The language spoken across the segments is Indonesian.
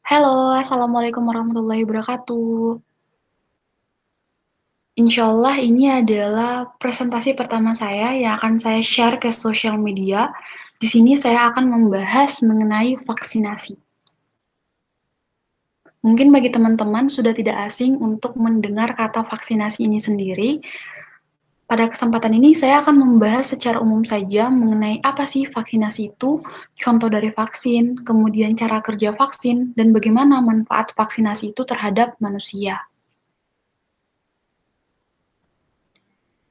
Halo, Assalamualaikum warahmatullahi wabarakatuh. Insya Allah ini adalah presentasi pertama saya yang akan saya share ke sosial media. Di sini saya akan membahas mengenai vaksinasi. Mungkin bagi teman-teman sudah tidak asing untuk mendengar kata vaksinasi ini sendiri. Pada kesempatan ini saya akan membahas secara umum saja mengenai apa sih vaksinasi itu, contoh dari vaksin, kemudian cara kerja vaksin, dan bagaimana manfaat vaksinasi itu terhadap manusia.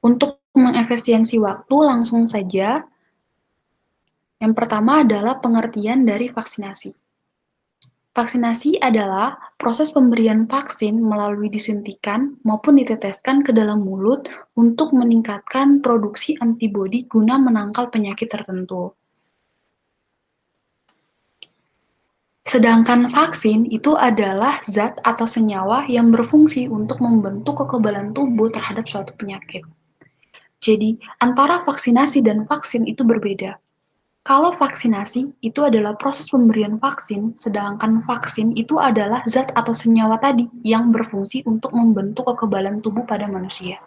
Untuk mengefisiensi waktu, langsung saja. Yang pertama adalah pengertian dari vaksinasi. Vaksinasi adalah proses pemberian vaksin melalui disuntikan maupun diteteskan ke dalam mulut untuk meningkatkan produksi antibodi guna menangkal penyakit tertentu. Sedangkan vaksin itu adalah zat atau senyawa yang berfungsi untuk membentuk kekebalan tubuh terhadap suatu penyakit. Jadi, antara vaksinasi dan vaksin itu berbeda. Kalau vaksinasi itu adalah proses pemberian vaksin, sedangkan vaksin itu adalah zat atau senyawa tadi yang berfungsi untuk membentuk kekebalan tubuh pada manusia.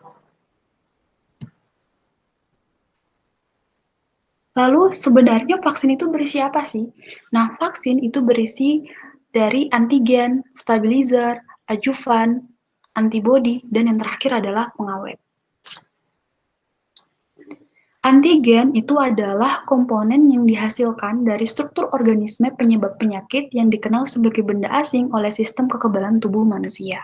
Lalu sebenarnya vaksin itu berisi apa sih? Nah, vaksin itu berisi dari antigen, stabilizer, adjuvan, antibodi, dan yang terakhir adalah pengawet. Antigen itu adalah komponen yang dihasilkan dari struktur organisme penyebab penyakit yang dikenal sebagai benda asing oleh sistem kekebalan tubuh manusia.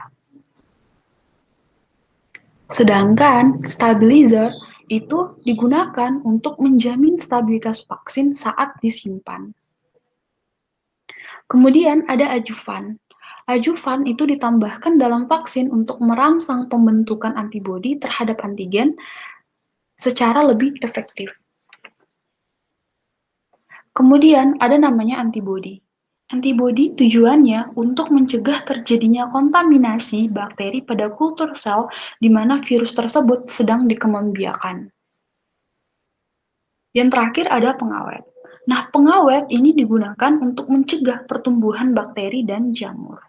Sedangkan stabilizer itu digunakan untuk menjamin stabilitas vaksin saat disimpan. Kemudian ada adjuvan. Adjuvan itu ditambahkan dalam vaksin untuk merangsang pembentukan antibodi terhadap antigen secara lebih efektif. Kemudian ada namanya antibodi. Antibodi tujuannya untuk mencegah terjadinya kontaminasi bakteri pada kultur sel di mana virus tersebut sedang dikembangbiakan. Yang terakhir ada pengawet. Nah, pengawet ini digunakan untuk mencegah pertumbuhan bakteri dan jamur.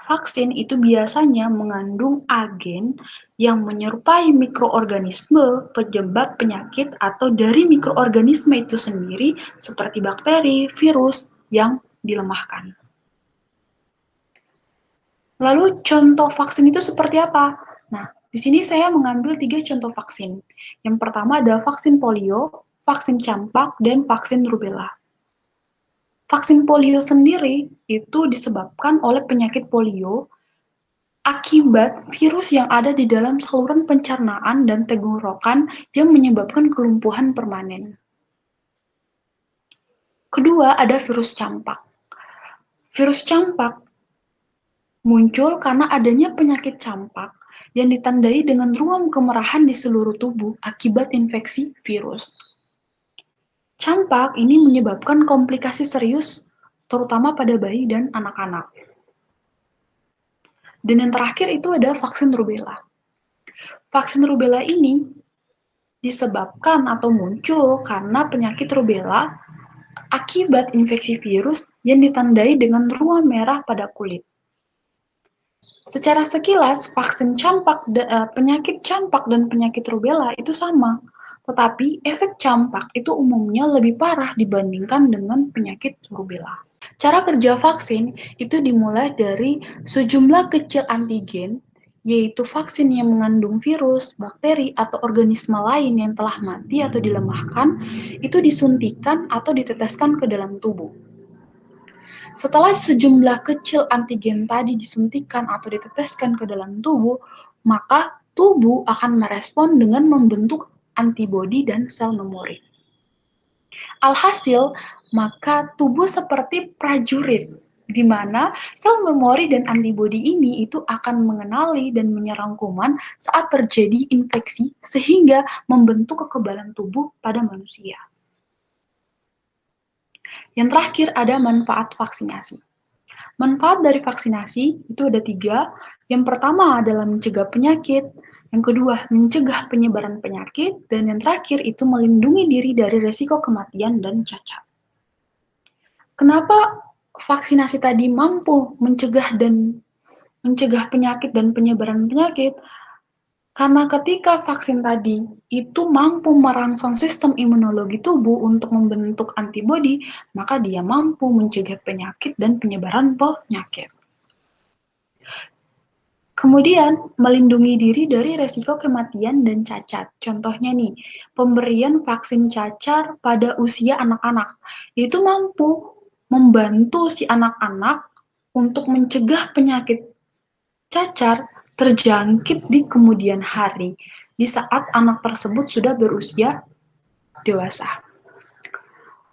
Vaksin itu biasanya mengandung agen yang menyerupai mikroorganisme penyebab penyakit atau dari mikroorganisme itu sendiri seperti bakteri, virus yang dilemahkan. Lalu contoh vaksin itu seperti apa? Nah, di sini saya mengambil 3 contoh vaksin. Yang pertama adalah vaksin polio, vaksin campak, dan vaksin rubella. Vaksin polio sendiri itu disebabkan oleh penyakit polio akibat virus yang ada di dalam saluran pencernaan dan tenggorokan yang menyebabkan kelumpuhan permanen. Kedua, ada virus campak. Virus campak muncul karena adanya penyakit campak yang ditandai dengan ruam kemerahan di seluruh tubuh akibat infeksi virus. Campak ini menyebabkan komplikasi serius, terutama pada bayi dan anak-anak. Dan yang terakhir itu ada vaksin rubella. Vaksin rubella ini disebabkan atau muncul karena penyakit rubella akibat infeksi virus yang ditandai dengan ruam merah pada kulit. Secara sekilas, penyakit campak dan penyakit rubella itu sama, tetapi efek campak itu umumnya lebih parah dibandingkan dengan penyakit rubella. Cara kerja vaksin itu dimulai dari sejumlah kecil antigen, yaitu vaksin yang mengandung virus, bakteri, atau organisme lain yang telah mati atau dilemahkan, itu disuntikan atau diteteskan ke dalam tubuh. Setelah sejumlah kecil antigen tadi disuntikan atau diteteskan ke dalam tubuh, maka tubuh akan merespon dengan membentuk antibodi dan sel memori. Alhasil, maka tubuh seperti prajurit, di mana sel memori dan antibodi ini itu akan mengenali dan menyerang kuman saat terjadi infeksi sehingga membentuk kekebalan tubuh pada manusia. Yang terakhir ada manfaat vaksinasi. Manfaat dari vaksinasi itu ada 3. Yang pertama adalah mencegah penyakit, yang kedua mencegah penyebaran penyakit, dan yang terakhir itu melindungi diri dari resiko kematian dan cacat. Kenapa vaksinasi tadi mampu mencegah penyakit dan penyebaran penyakit, karena ketika vaksin tadi itu mampu merangsang sistem imunologi tubuh untuk membentuk antibodi, maka dia mampu mencegah penyakit dan penyebaran penyakit. Kemudian, melindungi diri dari resiko kematian dan cacat. Contohnya nih, pemberian vaksin cacar pada usia anak-anak. Itu mampu membantu si anak-anak untuk mencegah penyakit cacar terjangkit di kemudian hari, di saat anak tersebut sudah berusia dewasa.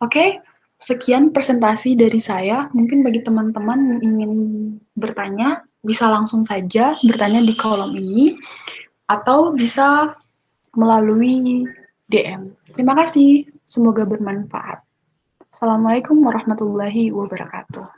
Oke, sekian presentasi dari saya. Mungkin bagi teman-teman yang ingin bertanya, bisa langsung saja bertanya di kolom ini, atau bisa melalui DM. Terima kasih, semoga bermanfaat. Assalamualaikum warahmatullahi wabarakatuh.